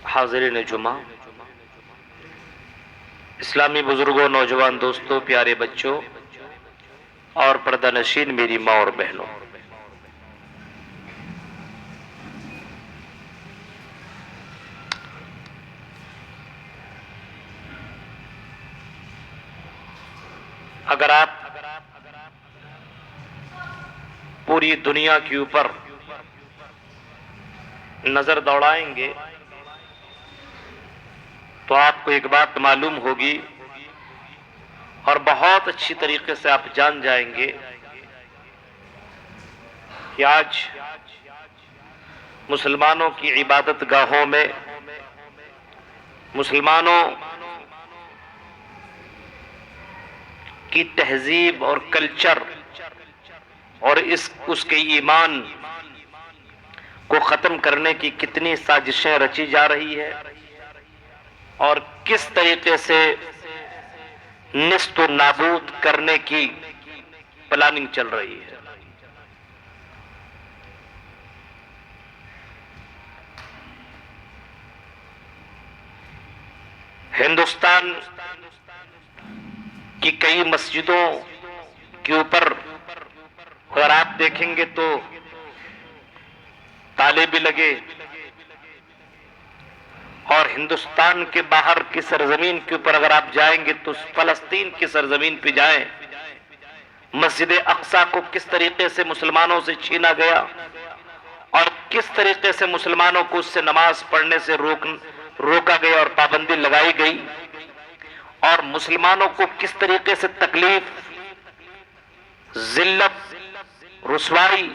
حاضرین جمعہ، اسلامی بزرگوں، نوجوان دوستوں، پیارے بچوں اور پردہ نشین میری ماں اور بہنوں، اگر آپ پوری دنیا کے اوپر نظر دوڑائیں گے تو آپ کو ایک بات معلوم ہوگی اور بہت اچھی طریقے سے آپ جان جائیں گے کہ آج مسلمانوں کی عبادت گاہوں میں، مسلمانوں کی تہذیب اور کلچر اور اس کے ایمان کو ختم کرنے کی کتنی سازشیں رچی جا رہی ہے اور کس طریقے سے نیست و نابود کرنے کی پلاننگ چل رہی ہے۔ ہندوستان کی کئی مسجدوں کے اوپر اگر آپ دیکھیں گے تو تالے بھی لگے، اور ہندوستان کے باہر کی سرزمین کے اوپر اگر آپ جائیں گے تو فلسطین کی سرزمین پہ جائیں، مسجد اقصی کو کس طریقے سے مسلمانوں سے چھینا گیا اور کس طریقے سے مسلمانوں کو اس سے نماز پڑھنے سے روکا گیا اور پابندی لگائی گئی، اور مسلمانوں کو کس طریقے سے تکلیف، ذلت، رسوائی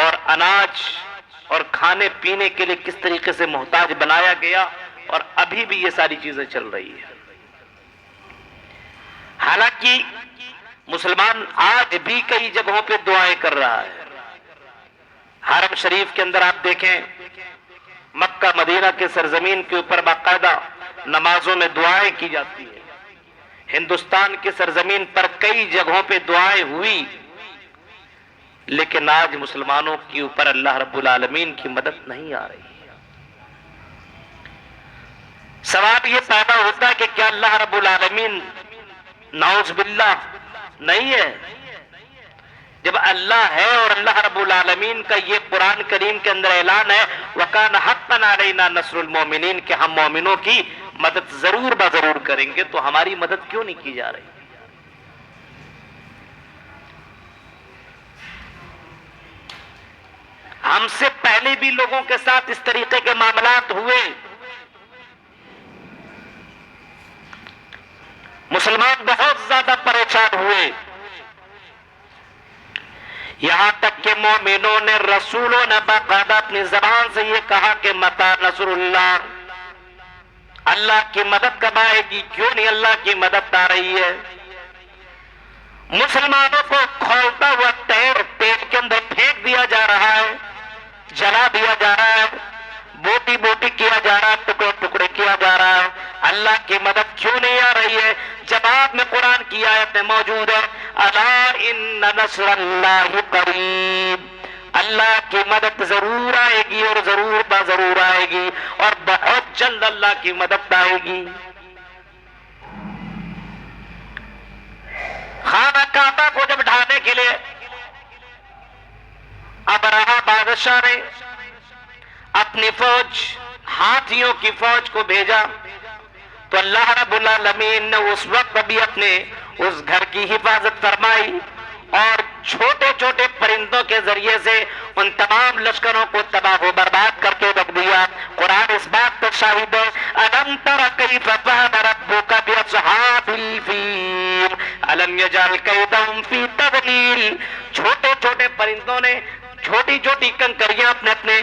اور اناج اور کھانے پینے کے لیے کس طریقے سے محتاج بنایا گیا، اور ابھی بھی یہ ساری چیزیں چل رہی ہیں۔ حالانکہ مسلمان آج بھی کئی جگہوں پہ دعائیں کر رہا ہے۔ حرم شریف کے اندر آپ دیکھیں، مکہ مدینہ کے سرزمین کے اوپر باقاعدہ نمازوں میں دعائیں کی جاتی ہیں۔ ہندوستان کی سرزمین پر کئی جگہوں پہ دعائیں ہوئی، لیکن آج مسلمانوں کے اوپر اللہ رب العالمین کی مدد نہیں آ رہی۔ سوال یہ پیدا ہوتا ہے کہ کیا اللہ رب العالمین نعوذ باللہ نہیں ہے؟ جب اللہ ہے اور اللہ رب العالمین کا یہ قرآن کریم کے اندر اعلان ہے وَقَانَ حَقًّا عَلَيْنَا نَصْرُ الْمُؤْمِنِينَ کہ ہم مومنوں کی مدد ضرور ضرور کریں گے، تو ہماری مدد کیوں نہیں کی جا رہی؟ ہم سے پہلے بھی لوگوں کے ساتھ اس طریقے کے معاملات ہوئے، مسلمان بہت زیادہ پریشان ہوئے، یہاں تک کہ مومنوں نے، رسولوں نے باقاعدہ اپنی زبان سے یہ کہا کہ متی نصر اللہ، اللہ کی مدد کب آئے گی؟ کیوں نہیں اللہ کی مدد آ رہی ہے؟ مسلمانوں کو کھولتا ہوا تیر پیٹ کے اندر پھینک دیا جا رہا ہے، جلا دیا جا رہا ہے، بوٹی بوٹی کیا جا رہا ہے، ٹکڑے ٹکڑے کیا جا رہا ہے، اللہ کی مدد کیوں نہیں آ رہی ہے؟ جواب میں قرآن کی آیت میں موجود ہے الا ان نصر اللہ قریب، اللہ کی مدد ضرور آئے گی اور ضرور آئے گی، اور بہت جلد اللہ کی مدد آئے گی۔ خانہ کعبہ کو جب ڈھانے کے لیے ابرہہ بادشاہ نے اپنی فوج، ہاتھیوں کی فوج کو بھیجا، تو اللہ رب العالمین نے اس وقت بھی اپنے اس گھر کی حفاظت فرمائی اور چھوٹے چھوٹے پرندوں کے ذریعے سے ان تمام لشکروں کو تباہ و برباد کر کے رکھ دیا۔ قرآن اس بات پر شاہد ہے الم تر کیف فعل ربک باصحاب الفیل الم یجعل کیدہم فی تضلیل، چھوٹے چھوٹے پرندوں نے چھوٹی چھوٹی کنکریاں اپنے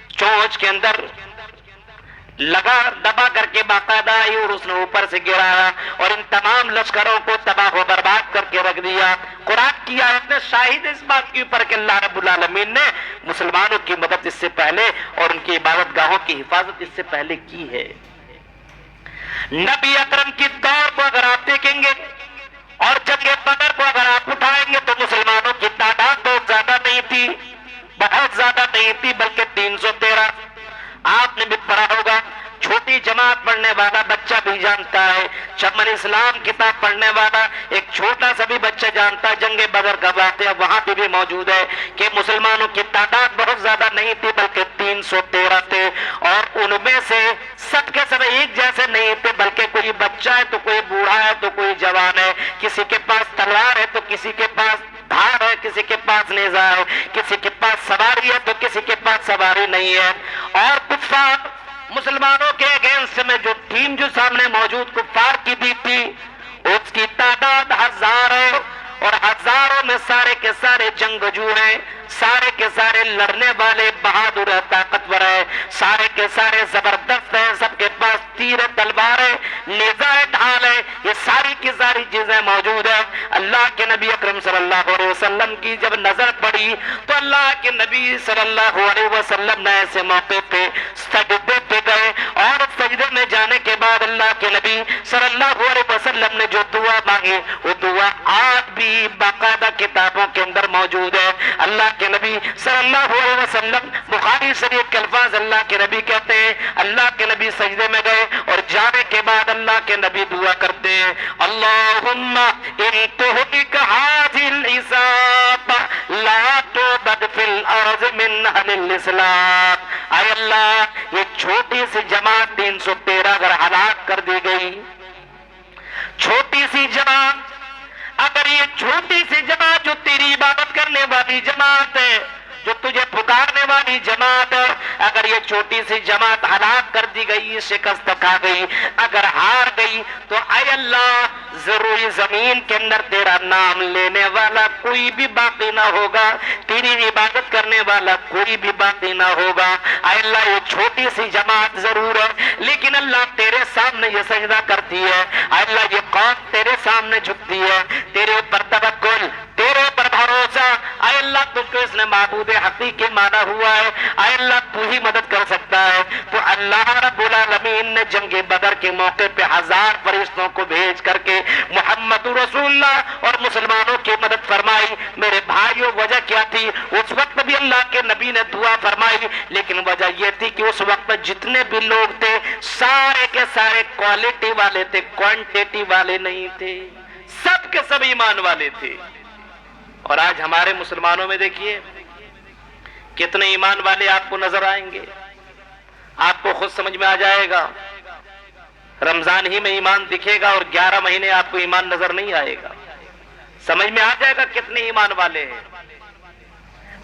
چونچ کے اندر دبا کر کے باقاعدہ آئی اور اس نے اوپر سے گرایا اور ان تمام لشکروں کو تباہ و برباد کر کے رکھ دیا۔ قرآن کی آیت میں شاہد اس بات کے اوپر کہ اللہ رب العالمین نے مسلمانوں کی مدد اس سے پہلے اور ان کی عبادت گاہوں کی حفاظت اس سے پہلے کی ہے۔ نبی اکرم کی دور کو اگر آپ دیکھیں گے اور جنگ بدر کو اگر آپ اٹھائیں گے تو مسلمانوں کی تعداد بہت زیادہ نہیں تھی، بہت زیادہ نہیں تھی، بلکہ 313۔ آپ نے بھی پڑھا والا بچہ بھی جانتا ہے، چمن اسلام کتاب پڑھنے والا ایک چھوٹا سا بھی بچہ جانتا ہے جنگ بدر کا واقعہ وہاں پہ بھی موجود ہے کہ مسلمانوں کی تعداد بہت زیادہ نہیں تھی بلکہ 313 تھے، اور ان میں سے سب کے سب ایک جیسے نہیں تھے، بلکہ کوئی بچہ ہے تو کوئی بوڑھا ہے تو کوئی جوان ہے، کسی کے پاس تلوار ہے تو کسی کے پاس دھار ہے، کسی کے پاس نیزہ ہے، کسی کے پاس سواری ہے تو کسی کے پاس سواری نہیں ہے۔ اور کفار مسلمانوں کے اگینسٹ میں جو ٹیم جو سامنے موجود کفار کی بھی تھی، اس کی تعداد 1000 ہے، اور ہزاروں میں سارے کے سارے جنگجو ہیں، سارے کے سارے لڑنے والے بہادر طاقتور ہیں، سارے کے سارے زبردست ہیں، سب کے پاس تیر تلوار ہے، نیزہ ڈھال ہے، یہ ساری کی ساری چیزیں موجود ہیں۔ اللہ کے نبی اکرم صلی اللہ علیہ وسلم کی جب نظر پڑی تو اللہ کے نبی صلی اللہ علیہ وسلم نے ایسے موقع پہ سجدے پہ گئے، اور سجدے میں جانے کے بعد اللہ کے نبی صلی اللہ علیہ وسلم نے جو دعا مانگی وہ دعا آج بھی باقاعدہ کتابوں کے اندر موجود ہے۔ اللہ کے نبی صلی اللہ علیہ وسلم بخاری شریف کے الفاظ اللہ کے نبی کہتے ہیں، اللہ کے نبی سجدے میں گئے اور جانے کے بعد اللہ کے نبی دعا کرتے ہیں، اللہم ان تہلک ھذہ العصاب لا تعبد فی الارض من اہل الاسلام۔ اے اللہ یہ چھوٹی سی جماعت 313 اگر ہلاک کر دی گئی، چھوٹی سی جماعت، اگر یہ چھوٹی سی جماعت جو تیری عبادت کرنے والی جماعت ہے، جو تجھے پکارنے والی جماعت ہے، اگر یہ چھوٹی سی جماعت ہلاک کر دی گئی، شکست کھا گئی، اگر ہار گئی، تو اے اللہ ضروری زمین کے اندر تیرا نام لینے والا کوئی بھی باقی نہ ہوگا، تیری عبادت کرنے والا کوئی بھی باقی نہ ہوگا۔ اے اللہ یہ چھوٹی سی جماعت ضرور ہے لیکن اللہ تیرے سامنے یہ سجدہ کرتی ہے، اے اللہ یہ قوم تیرے سامنے جھکتی ہے، تیرے اوپر توکل، تیرے اوپر بھروسہ، اے اللہ تجھ کو اس نے معبود حقیقی مانا ہوا ہے، اے اللہ تو ہی مدد کر سکتا ہے۔ تو اللہ رب العالمین نے جنگ بدر کے موقع پہ 1000 فرشتوں کو بھیج کر کے محمد رسول اللہ اور مسلمانوں کی مدد فرمائی۔ میرے بھائیوں وجہ کیا تھی؟ اس وقت بھی اللہ کے نبی نے دعا فرمائی، لیکن وجہ یہ تھی کہ اس وقت جتنے بھی لوگ تھے سارے کے سارے کوالٹی والے تھے، کوانٹیٹی والے نہیں تھے، سب کے سب ایمان والے تھے۔ اور آج ہمارے مسلمانوں میں دیکھیے کتنے ایمان والے آپ کو نظر آئیں گے، آپ کو خود سمجھ میں آ جائے گا، رمضان ہی میں ایمان دکھے گا اور 11 مہینے آپ کو ایمان نظر نہیں آئے گا، سمجھ میں آ جائے گا کتنے ایمان والے ہیں۔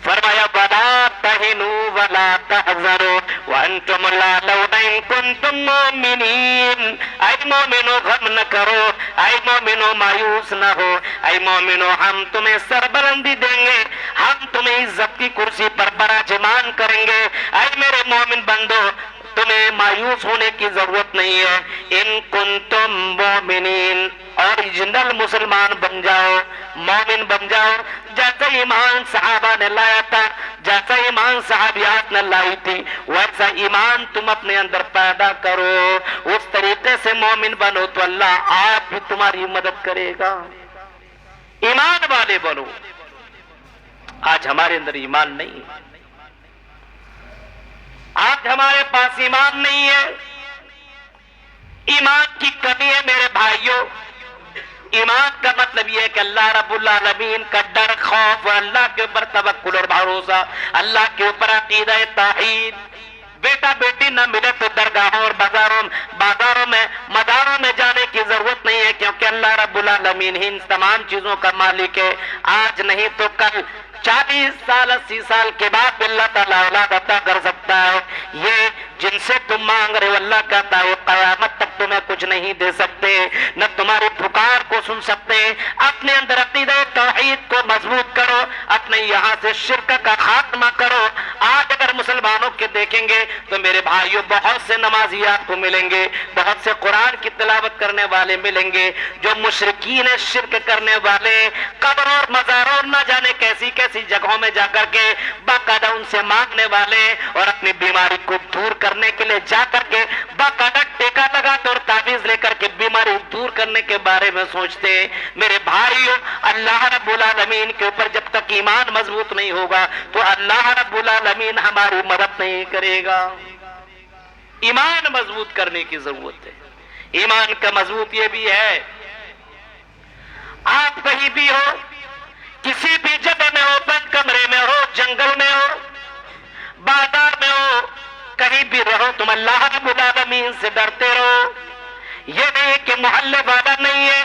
فرمایا وَلَا تَهِنُوا وَلَا تَحْزَنُوا وَأَنْتُمُ الْأَعْلَوْنَ إِن كُنتُم مُّؤْمِنِينَ۔ اے مومنو غم نہ کرو، اے مومنو مایوس نہ ہو، اے مومنو ہم تمہیں سربلندی دیں گے، ہم تمہیں عزت کی کرسی پر براجمان کریں گے۔ اے میرے مومن بندو تمہیں مایوس ہونے کی ضرورت نہیں ہے، ان کنتم مومنین، اوریجنل مسلمان بن جاؤ، مومن بن جاؤ، جیسا ایمان صحابہ نے لایا تھا، جیسا ایمان صحابیات نے لائی تھی، ویسا ایمان تم اپنے اندر پیدا کرو، اس طریقے سے مومن بنو تو اللہ آپ بھی تمہاری مدد کرے گا، ایمان والے بنو۔ آج ہمارے اندر ایمان نہیں ہے، آج ہمارے پاس ایمان نہیں ہے، ایمان کی کمی ہے میرے بھائیوں۔ ایمان کا مطلب یہ ہے کہ اللہ رب العالمین کا ڈر، خوف، اللہ کے اوپر توکل اور بھروسہ، اللہ کے اوپر عقیدہ توحید۔ بیٹا بیٹی نہ ملے تو درگاہوں اور بازاروں میں مداروں میں جانے کی ضرورت نہیں ہے، کیونکہ اللہ رب العالمین ہی ان تمام چیزوں کا مالک ہے۔ آج نہیں تو کل، 40 سال 80 سال کے بعد اللہ تعالیٰ اولاد عطا کر سکتا ہے۔ یہ جن سے تم مانگ رہے ہو اللہ کہتا ہے قیامت تک تمہیں کچھ نہیں دے سکتے، نہ تمہاری پکار کو سن سکتے۔ اپنے اندر عقیدہ توحید کو مضبوط کرو، اپنے یہاں سے شرک کا خاتمہ کرو۔ آج اگر مسلمانوں کے دیکھیں گے تو میرے بھائیوں بہت سے نمازی آپ کو ملیں گے، بہت سے قرآن کی تلاوت کرنے والے ملیں گے، جو مشرکین شرک کرنے والے قبر اور مزاروں اور نہ جانے کیسی کیسی جگہوں میں جا کر کے باقاعدہ ان سے مانگنے والے اور اپنی بیماری کو دور کرنے کے لیے جا کر کے باقاعدہ ٹیکا لگاتے اور تعویذ لے کر کے بیماری دور کرنے کے بارے میں سوچتے۔ میرے بھائیو اللہ رب العالمین کے اوپر جب تک ایمان مضبوط نہیں ہوگا تو اللہ رب العالمین ہماری مدد نہیں کرے گا۔ ایمان مضبوط کرنے کی ضرورت ہے. ایمان کا مضبوط یہ بھی ہے، آپ کہیں بھی ہو، کسی بھی جگہ میں ہو، بند کمرے میں ہو، جنگل میں ہو، بازار میں ہو، کہیں بھی رہو، تم اللہ رب العالمین سے ڈرتے رہو. یہ نہیں کہ محلے والا نہیں ہے،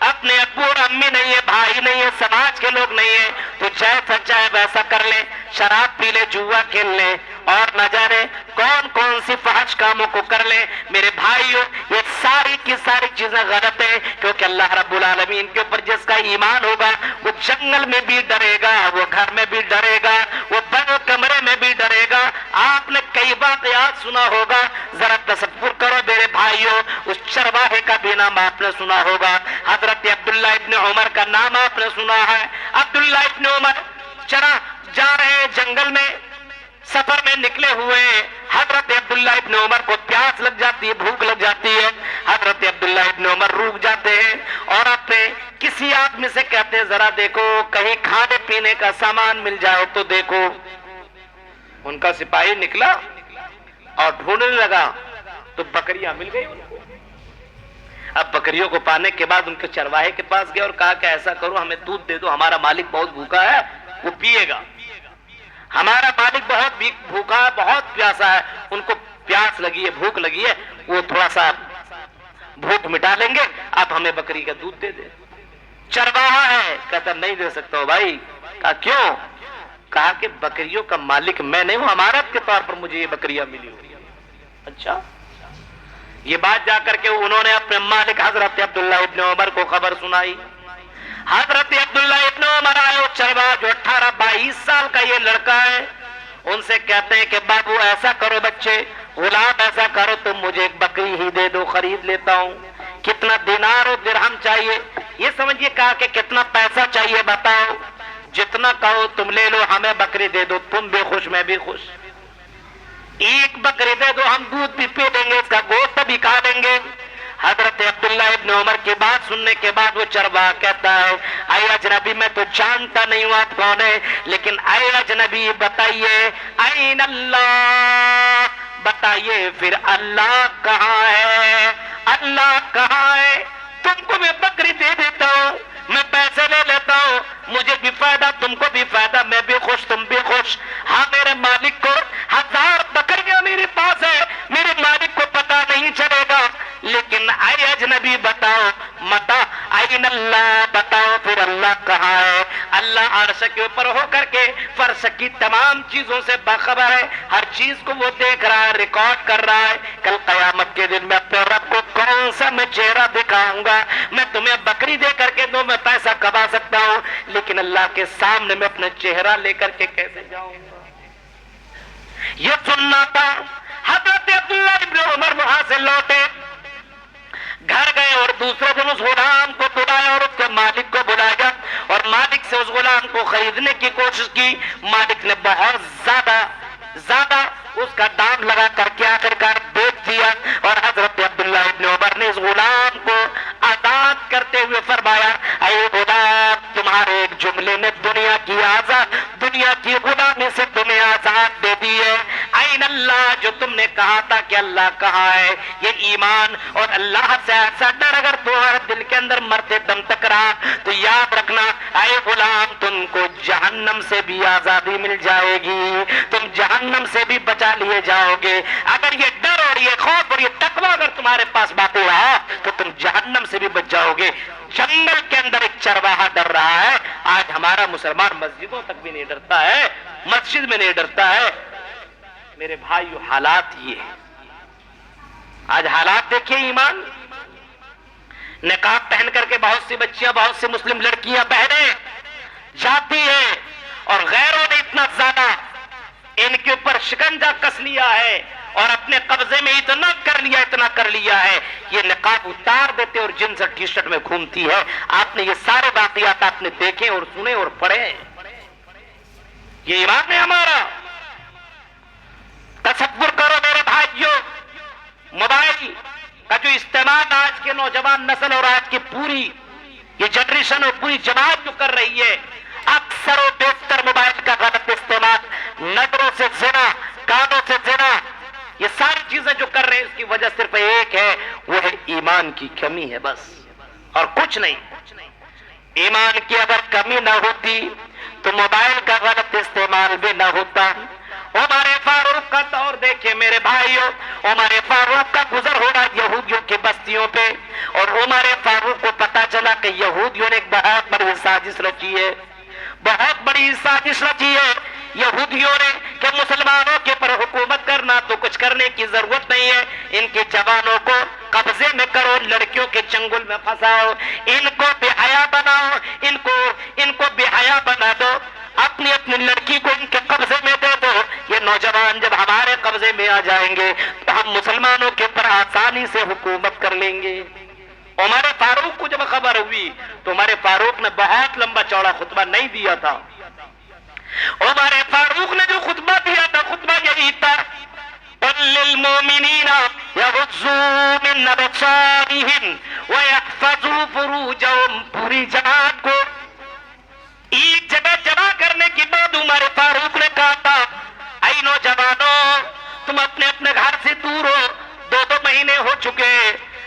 اپنے ابو اور امی نہیں ہے، بھائی نہیں ہے، سماج کے لوگ نہیں ہے، تو جیسا چاہے ویسا کر لے، شراب پی لے، جوا کھیل لے، اور نہ جانے کون کون سی فحش کاموں کو کر لے. میرے بھائیو، یہ ساری کی ساری چیزیں غلط ہیں، کیونکہ اللہ رب العالمین کے اوپر جس کا ایمان ہوگا وہ جنگل میں بھی ڈرے گا، وہ گھر میں بھی ڈرے گا، وہ بند کمرے میں بھی ڈرے گا. آپ نے کئی واقعات سنا ہوگا، ذرا تصور کرو میرے بھائیو، اس چرواہے کا بھی نام آپ نے سنا ہوگا. حضرت عبداللہ ابن عمر کا نام آپ نے سنا ہے. عبداللہ ابن عمر جا رہے ہیں جنگل میں، سفر میں نکلے ہوئے ہیں. حضرت عبداللہ ابن عمر کو پیاس لگ جاتی ہے، بھوک لگ جاتی ہے. حضرت عبداللہ ابن عمر رک جاتے ہیں اور اپنے کسی آدمی سے کہتے ہیں ذرا دیکھو کہیں کھانے پینے کا سامان مل جائے تو دیکھو. ان کا سپاہی نکلا اور ڈھونڈنے لگا تو بکریاں مل گئی ان کو. اب بکریوں کو پانے کے بعد ان کے چرواہے کے پاس گئے اور کہا کہ ایسا کرو ہمیں دودھ دے دو، ہمارا مالک بہت بھوکا ہے، وہ پیے گا. ہمارا مالک بہت بھوکا ہے، بہت پیاسا ہے، ان کو پیاس لگی ہے، بھوک لگی ہے، وہ تھوڑا سا بھوک مٹا لیں گے، آپ ہمیں بکری کا دودھ دے دیں. چرواہا ہے، کہتا نہیں دے سکتا ہوں بھائی. کہا کیوں؟ کہا کہ بکریوں کا مالک میں نہیں ہوں، امانت کے طور پر مجھے یہ بکریاں ملی ہوئی. اچھا، یہ بات جا کر کے انہوں نے اپنے مالک حضرت عبداللہ ابن عمر کو خبر سنائی. حضرت عبداللہ ابن عمر آئے، وہ چرواہا جو 18-22 سال کا یہ لڑکا ہے، ان سے کہتے ہیں کہ بابو ایسا کرو، بچے غلام ایسا کرو، تم مجھے ایک بکری ہی دے دو، خرید لیتا ہوں. کتنا دینار و درہم چاہیے یہ سمجھیے. کہا کہ کتنا پیسہ چاہیے بتاؤ، جتنا کہو تم لے لو، ہمیں بکری دے دو، تم بھی خوش میں بھی خوش. ایک بکری دے دو، ہم دودھ بھی پی لیں گے، اس کا گوشت بھی کھا لیں گے. حضرت عبداللہ ابن عمر کی بات سننے کے بعد وہ چرواہا کہتا ہے اے اجنبی، میں تو جانتا نہیں ہوں آپ کون ہے، لیکن اے اجنبی بتائیے این اللہ، بتائیے پھر اللہ کہاں ہے، اللہ کہاں ہے. تم کو میں بکری دے دیتا ہوں، میں پیسے لے لیتا ہوں، مجھے بھی فائدہ، تم کو بھی فائدہ، میں بھی خوش تم بھی خوش. ہاں میرے مالک کو 1000 بکریاں میرے پاس ہے، میرے مالک کو پتا نہیں چلے گا، لیکن اے اجنبی بتاؤ متا این اللہ، بتاؤ پھر اللہ کہاں ہے. اللہ عرش کے اوپر ہو کر کے فرش کی تمام چیزوں سے باخبر ہے، ہر چیز کو وہ دیکھ رہا ہے، ریکارڈ کر رہا ہے. کل قیامت کے دن میں اپنے رب کو کون سا میں چہرہ دکھاؤں گا. میں تمہیں بکری دے کر کے دو، میں پیسہ کما سکتا ہوں، لیکن اللہ کے سامنے میں اپنا چہرہ لے کر کے کیسے جاؤں گا. یہ سننا تھا. حضرت عبداللہ ابن عمر وہاں سے لوٹے، گھر گئے اور دوسرے دن اس غلام کو بلایا اور اس کے مالک کو بلایا اور مالک سے اس غلام کو خریدنے کی کوشش کی. مالک نے بہت زیادہ اس کا دام لگا کر کے آخرکار بیچ دیا. اور حضرت عبداللہ ابن عمر نے اس غلام کو آزاد کرتے ہوئے فرمایا اے غلام، تمہارے ایک جملے نے دنیا کی غلامی سے تمہیں آزاد دے دی ہے. این اللہ، جو تم نے کہا تھا کہ اللہ کہاں ہے، یہ ایمان اور اللہ سے ایسا ڈر اگر تمہارے دل کے اندر مرتے دم تک رہا تو یاد رکھنا اے غلام، تم کو جہنم سے بھی آزادی مل جائے گی، تم جہنم سے بھی بچا لیے جاؤ گے. اگر یہ ڈر اور یہ خوف اور یہ تقوی اگر تمہارے پاس باقی رہا تو تم جہنم سے بھی بچ جاؤ گے. جنگل کے اندر ایک چرواہا ڈر رہا ہے، آج ہمارا مسلمان مسجدوں تک بھی نہیں ڈرتا ہے، مسجد میں نہیں ڈرتا ہے. میرے بھائیو، حالات یہ ہیں. آج حالات دیکھیے. ایمان، نقاب پہن کر کے بہت سی بچیاں، بہت سی مسلم لڑکیاں بہنیں جاتی ہیں اور غیروں نے اتنا زیادہ ان کے اوپر شکنجہ کس لیا ہے اور اپنے قبضے میں اتنا کر لیا ہے، یہ نقاب اتار دیتے اور جنس ٹی شرٹ میں گھومتی ہے. آپ نے یہ سارے واقعات آپ نے دیکھے اور سنے اور پڑھے. یہ ایمان ہے ہمارا. تصور کرو میرے بھائیو، موبائل کا جو استعمال آج کے نوجوان نسل اور آج کی پوری یہ جنریشن اور پوری جماعت جو کر رہی ہے، اکثر و بیشتر موبائل کا غلط استعمال، نظروں سے زنا، کانوں سے زنا، یہ ساری چیزیں جو پڑے اس کی وجہ صرف ایک ہے، وہ ہے ایمان کی کمی ہے، بس اور کچھ نہیں۔ ایمان کی اگر کمی نہ ہوتی تو موبائل کا غلط استعمال بھی نہ ہوتا۔ عمر فاروق کا دور دیکھیں میرے بھائیوں، عمر فاروق کا گزر ہو رہا یہودیوں کی بستیوں پہ، اور عمر فاروق کو پتا چلا کہ یہودیوں نے ایک بہت بڑی سازش رچی ہے، بہت بڑی سازش رچی ہے یہودیوں نے کہ مسلمانوں کے پر حکومت کرنا تو کچھ کرنے کی ضرورت نہیں ہے، ان کے جوانوں کو قبضے میں کرو، لڑکیوں کے چنگل میں پھنساؤ، ان کو بے حیا بناؤ، ان کو بے حیا بنا دو، اپنی اپنی لڑکی کو ان کے قبضے میں دے دو۔ یہ نوجوان جب ہمارے قبضے میں آ جائیں گے تو ہم مسلمانوں کے اوپر آسانی سے حکومت کر لیں گے۔ عمر فاروق کو جب خبر ہوئی تو عمر فاروق نے بہت لمبا چوڑا خطبہ نہیں دیا تھا۔ عمر فاروق نے جو خطبہ دیا تھا خطبہ یہی تھا، قل للمؤمنین یغضوا من ابصارہم ویحفظوا فروجہم، پوری جماعت کو ایک جگہ جمع کرنے کے بعد عمر فاروق نے کہا تھا، اے نوجوانوں تم اپنے اپنے گھر سے دور ہو، 2 مہینے ہو چکے،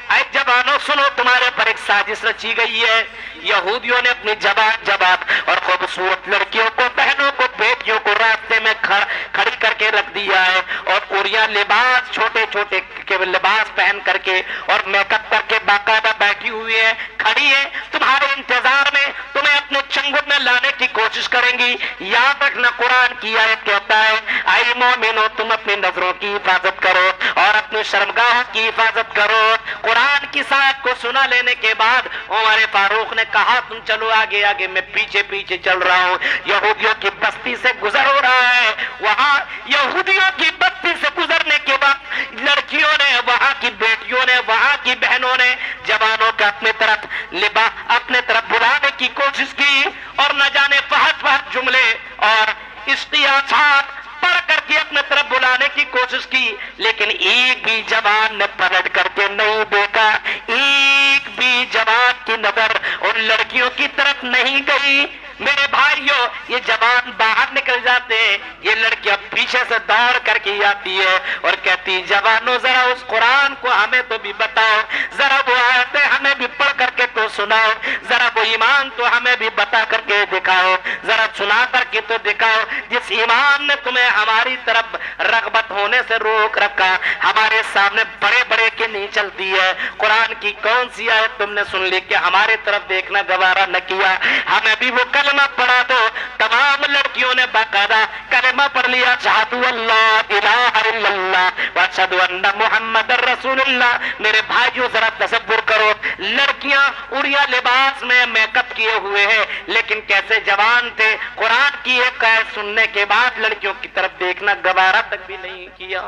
اے جوانوں سنو تمہارے پر ایک سازش رچی گئی ہے، یہودیوں نے اپنی جبات اور خوبصورت لڑکیوں کو، بہنوں کو، بیٹیوں کو راستے میں کھڑی کر کے رکھ دیا ہے، اور عریاں لباس چھوٹے چھوٹے لباس پہن کر کے اور میک اپ کر کے باقاعدہ بیٹھی ہوئی ہے، کھڑی ہے تمہارے انتظار میں، تمہیں اپنے چنگل میں لانے کی کوشش کریں گی۔ یاد رکھنا قرآن کی آیت کہتا ہے، اے مومنو تم اپنی نظروں کی حفاظت کرو اور اپنی شرمگاہوں کی حفاظت کرو۔ قرآن کی آیت کو سنا لینے کے بعد عمر فاروق نے کہا تم چلو آگے آگے، میں پیچھے پیچھے چل رہا ہوں۔ یہودیوں کی بستی سے گزر ہو رہا ہے، وہاں یہودیوں کی بستی سے گزرنے کے بعد لڑکیوں نے، وہاں کی بیٹیوں نے، وہاں کی بہنوں نے جوانوں کو اپنے طرف بلانے کی کوشش کی، اور نہ جانے فحش جملے اور اشتیاقات پڑھ کر کے اپنے طرف بلانے کی کوشش کی، لیکن ایک بھی جوان نے پلٹ کر کے نہیں دیکھا، ایک بھی جوان کی نظر ان لڑکیوں کی طرف نہیں گئی۔ میرے بھائیوں یہ جوان باہر نکل جاتے ہیں، یہ لڑکیاں پیچھے سے دوڑ کر کے آتی ہے اور کہتی جوانوں ذرا اس قرآن کو ہمیں تو بھی بتاؤ، ذرا وہ آیتیں ہمیں بھی پڑھ کر کے تو سناؤ، ذرا وہ ایمان تو ہمیں بھی بتا کر کے دکھاؤ، ذرا سنا کر کے تو دکھاؤ، جس ایمان نے تمہیں ہماری طرف رغبت ہونے سے روک رکھا، ہمارے سامنے بڑے بڑے کے نہیں چلتی ہے۔ قرآن کی کون سی آیت تم نے سن لی کہ ہمارے طرف دیکھنا گوارا نہ کیا؟ ہمیں بھی وہ کلمہ پڑھا دو۔ تمام لڑکیوں نے باقاعدہ کلمہ پڑھ لیا، اشہدو اللہ الہ الا اللہ واشہدو ان محمد رسول اللہ۔ میرے بھائیوں ذرا تصور کرو، لڑکیاں اڑیا لباس میں میک اپ کیے ہوئے ہیں، لیکن کیسے جوان تھے، قرآن کی ایک آیت سننے کے بعد لڑکیوں کی طرف دیکھنا گوارا تک بھی نہیں کیا۔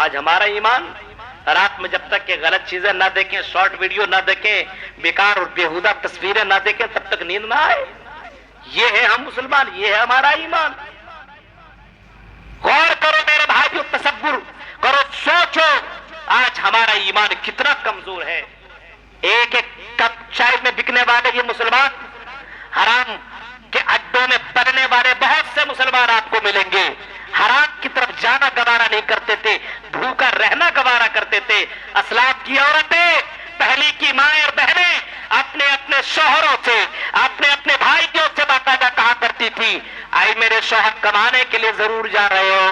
آج ہمارا ایمان، رات میں جب تک کہ غلط چیزیں نہ دیکھیں، شارٹ ویڈیو نہ دیکھیں، بیکار اور بیہودہ تصویریں نہ دیکھیں، تب تک نیند نہ آئے۔ یہ ہے ہم مسلمان، یہ ہے ہمارا ایمان۔ غور کرو میرے بھائیو، تصور کرو، سوچو آج ہمارا ایمان کتنا کمزور ہے۔ ایک ایک کپ چائے میں بکنے والے یہ مسلمان، حرام کے اڈوں میں پلنے والے بہت سے مسلمان آپ کو ملیں گے، حرام کی طرف جانا گوارا نہیں کرتے تھے، بھوکا رہنا گوارا کرتے تھے۔ اسلاف کی عورتیں، پہلی کی مائیں اور بہنیں اپنے اپنے شوہروں سے، اپنے اپنے بھائیوں سے باقاعدہ کہا کرتی تھی، اے میرے شوہر کمانے کے لیے ضرور جا رہے ہو،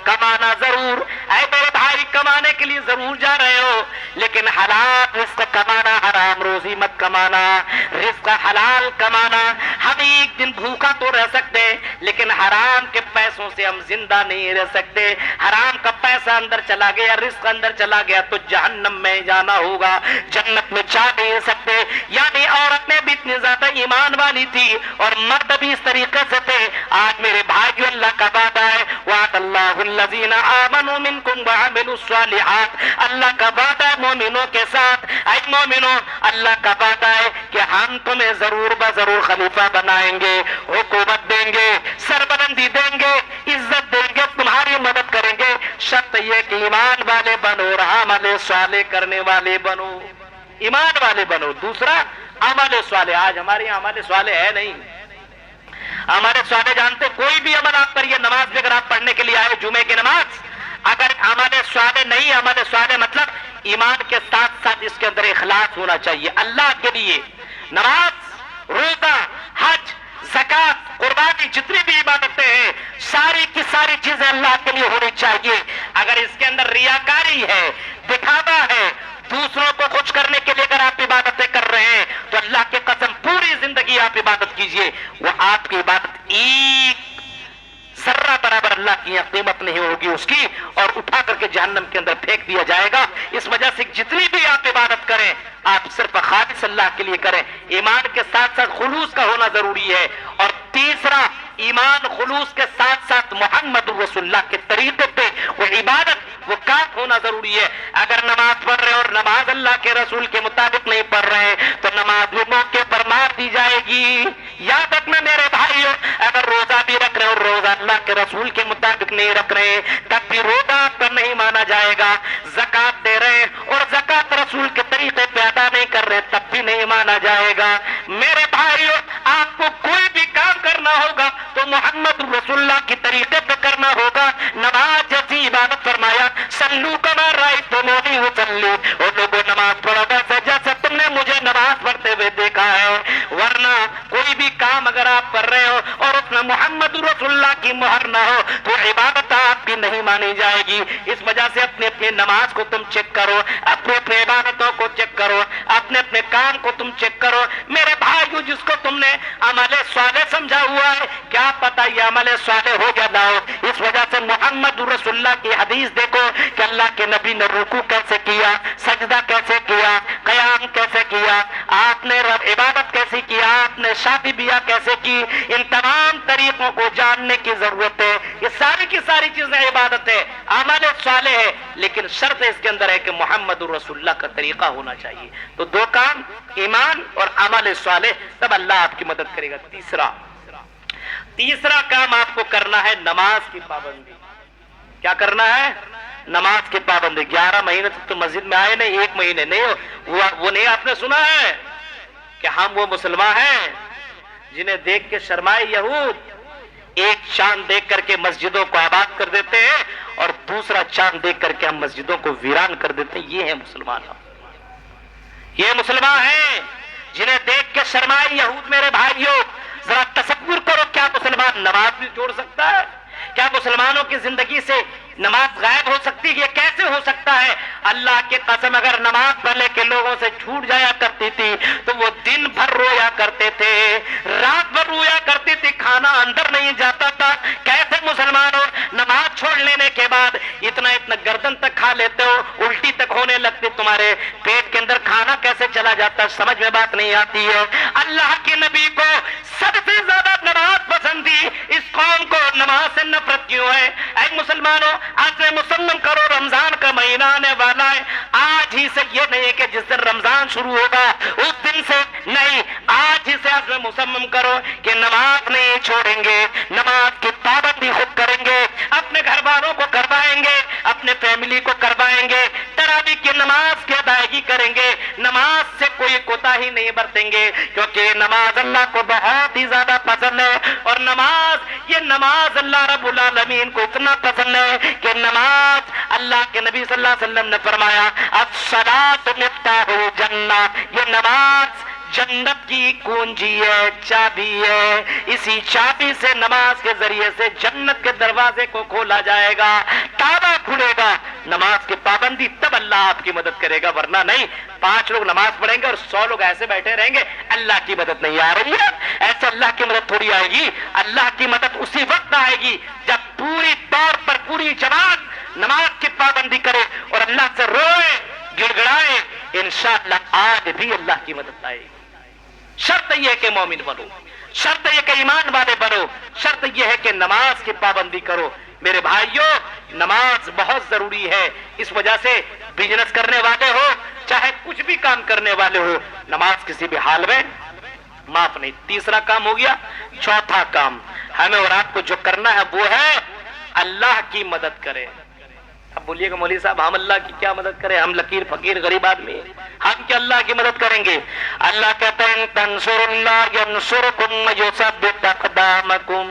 کمانا ضرور، اے میرے بھائی کمانے کے لیے ضرور جا رہے ہو، لیکن حلال رزق کمانا، حرام روزی مت کمانا، رزق حلال کمانا۔ ہم ایک دن بھوکا تو رہ سکتے ہیں، لیکن حرام کے پیسوں سے ہم زندہ نہیں رہ سکتے۔ حرام کا پیسہ اندر چلا گیا، رزق اندر چلا گیا تو جہنم میں جانا ہوگا، جنت میں جا نہیں سکتے۔ یعنی عورت میں بھی اتنی زیادہ ایمان والی تھی اور مرد بھی اس طریقے سے تھے۔ آج میرے بھائیو اللہ کا وعدہ ہے، وعد اللہ الذین آمنوا منکم وعملوا الصالحات، اللہ کا وعدہ ہے مومنوں کے ساتھ۔ اے مومنوں، اللہ کا وعدہ ہے کہ ہم تمہیں ضرور بضرور خلیفہ بنائیں گے، حکومت دیں گے، سربلندی دیں گے، عزت دیں گے، تمہاری مدد کریں گے، شرط یہ کہ ایمان والے بنو اور عمل صالح کرنے والے بنو، ایمان والے بنو۔ دوسرا عمل صالح، آج ہمارے یہاں عمل صالح ہے نہیں۔ ہمارے صالح جانتے کوئی بھی عمل آپ کریے، نماز بھی اگر آپ پڑھنے کے لیے آئے، جمعے کی نماز اگر عمل صالح نہیں، عمل صالح مطلب ایمان کے ساتھ ساتھ اس کے اندر اخلاص ہونا چاہیے اللہ کے لیے. نماز، روزہ، حج، زکات، قربانی، جتنی بھی عبادتیں ہیں ساری کی ساری چیزیں اللہ کے لیے ہونی چاہیے. اگر اس کے اندر ریاکاری ہے، دکھاوا ہے، دوسروں کو خوش کرنے کے لیے اگر آپ عبادتیں کر رہے ہیں تو اللہ کی قسم پوری زندگی آپ عبادت کیجئے، وہ آپ کی عبادت ایک ذرہ برابر اللہ کی یہاں قیمت نہیں ہوگی اس کی، اور اٹھا کر کے جہنم کے اندر پھینک دیا جائے گا. اس وجہ سے جتنی بھی آپ عبادت کریں آپ صرف خالص اللہ کے لیے کریں. ایمان کے ساتھ ساتھ خلوص کا ہونا ضروری ہے. اور تیسرا، ایمان خلوص کے ساتھ ساتھ محمد رسول اللہ کے طریقے پہ وہ عبادت، وہ کام ہونا ضروری ہے. اگر نماز پڑھ رہے اور نماز اللہ کے رسول کے مطابق نہیں پڑھ رہے تو نماز بھی موقع پر مار دی جائے گی. یاد رکھنا میرے بھائیو، اگر روزہ بھی رکھ رہے اور روزہ اللہ کے رسول کے مطابق نہیں رکھ رہے تب بھی روزہ آپ پر نہیں مانا جائے گا. زکات دے رہے اور زکات رسول کے طریقے پہ ادا نہیں کر رہے تب بھی نہیں مانا جائے گا. میرے بھائیو، آپ کو کوئی بھی کام کرنا ہوگا تو محمد رسول اللہ کی طریقے پہ کرنا ہوگا. نماز جیسی عبادت فرمایا سلو کما رأیتمونی اصلی، اور لوگوں نماز پڑھو ویسے جیسے تم نے مجھے نماز پڑھتے ہوئے دیکھا ہے. ورنہ کوئی بھی کام اگر آپ کر رہے ہو اور اس میں محمد رسول اللہ کی مہر نہ ہو تو عبادت آپ کی نہیں مانی جائے گی. اس وجہ سے اپنی اپنی نماز کو تم چیک کرو، اپنے اپنے عبادتوں کو چیک کرو، اپنے اپنے کام کو تم چیک کرو. میرے بھائیو، جس کو تم نے عمل صالح سمجھا ہوا ہے کیا پتہ یہ عمل صالح ہو یا نہ ہو. اس وجہ سے محمد رسول اللہ کی حدیث دیکھو کہ اللہ کے نبی نے رکوع کیسے کیا، سجدہ کیسے کیا، قیام کیسے کیا، آپ نے عبادت کیسی کیا، آپ نے شادی بیاہ کیسے کی. ان تمام طریقوں کو جاننے کی ضرورت ہے. یہ ساری کی ساری چیزیں عبادت ہے، عمل صالح ہے، لیکن شرط اس کے اندر ہے کہ محمد رسول اللہ کا طریقہ ہونا چاہیے. تو دو کام، ایمان اور عمل صالح، تب اللہ آپ کی مدد کرے گا. تیسرا کام آپ کو کرنا ہے نماز کی پابندی. کیا کرنا ہے؟ نماز کی پابندی. 11 مہینے تک تو مسجد میں آئے نہیں، 1 مہینے نہیں وہ نہیں آپ نے سنا ہے کہ ہم وہ مسلمان ہیں جنہیں دیکھ کے شرمائے یہود ایک چاند دیکھ کر کے مسجدوں کو آباد کر دیتے ہیں اور دوسرا چاند دیکھ کر کے ہم مسجدوں کو ویران کر دیتے ہیں. یہ ہے مسلمان. یہ مسلمان ہیں جنہیں دیکھ کے شرمائے یہود. میرے بھائیوں، ذرا تصور کرو، کیا مسلمان نماز بھی چھوڑ سکتا ہے؟ کیا مسلمانوں کی زندگی سے نماز غائب ہو سکتی ہے؟ یہ کیسے ہو سکتا ہے؟ اللہ کی قسم، اگر نماز پڑھنے کے لوگوں سے چھوٹ جایا کرتی تھی تو وہ دن بھر رویا کرتے تھے، رات بھر رویا کرتی تھی، کھانا اندر نہیں جاتا تھا. کیسے مسلمانوں نماز چھوڑ لینے کے بعد اتنا گردن تک کھا لیتے ہو، الٹی تک ہونے لگتی، تمہارے پیٹ کے اندر کھانا کیسے چلا جاتا؟ سمجھ میں بات نہیں آتی ہے. اللہ کے نبی کو سب سے زیادہ نماز پسند تھی. اس قوم کو نماز سے نفرت کیوں ہے؟ اے مسلمانوں، آج سے مسلم کرو، رمضان کا مہینہ آنے والا ہے. آج ہی سے یہ نہیں کہ جس دن رمضان شروع ہوگا اس دن سے نہیں، آج ہی سے آج میں مسلم کرو کہ نماز نہیں چھوڑیں گے، نماز کی پابندی خود کریں گے، اپنے گھر والوں کو کروائیں گے، اپنے فیملی کو کروائیں گے، تراویح کی نماز کی ادائیگی کریں گے، نماز سے کوئی کوتاہی نہیں برتیں گے، کیونکہ نماز اللہ کو بہت ہی زیادہ پسند ہے. اور یہ نماز اللہ رب العالمین کو اتنا پسند ہے کہ نماز، اللہ کے نبی صلی اللہ علیہ وسلم نے فرمایا الصلاۃ مفتاح الجنہ، یہ نماز جنت کی کنجی ہے، چابی ہے. اسی چابی سے، نماز کے ذریعے سے جنت کے دروازے کو کھولا جائے گا، تالا کھلے گا. نماز کی پابندی، تب اللہ آپ کی مدد کرے گا، ورنہ نہیں. 5 لوگ نماز پڑھیں گے اور 100 لوگ ایسے بیٹھے رہیں گے، اللہ کی مدد نہیں آ رہی ہے. ایسے اللہ کی مدد تھوڑی آئے گی. اللہ کی مدد اسی وقت آئے گی جب پوری طور پر پوری جماعت نماز کی پابندی کرے اور اللہ سے روئے، گڑ گڑائے. انشاءاللہ آج بھی اللہ کی مدد آئے گی. شرط یہ ہے کہ مومن بنو، شرط یہ کہ ایمان والے بنو، شرط یہ ہے کہ نماز کی پابندی کرو. میرے بھائیوں، نماز بہت ضروری ہے. اس وجہ سے بزنس کرنے والے ہو چاہے کچھ بھی کام کرنے والے ہو، نماز کسی بھی حال میں معاف نہیں. تیسرا کام ہو گیا. چوتھا کام ہمیں اور آپ کو جو کرنا ہے وہ ہے اللہ کی مدد کرے. اب بولیے کہ مولوی صاحب ہم اللہ کی کیا مدد کریں؟ ہم لکیر فقیر غریب آدمی، ہم کیا اللہ کی مدد کریں گے؟ اللہ کہتے ہیں تنصر اللہ ینصرکم ویثبت اقدامکم.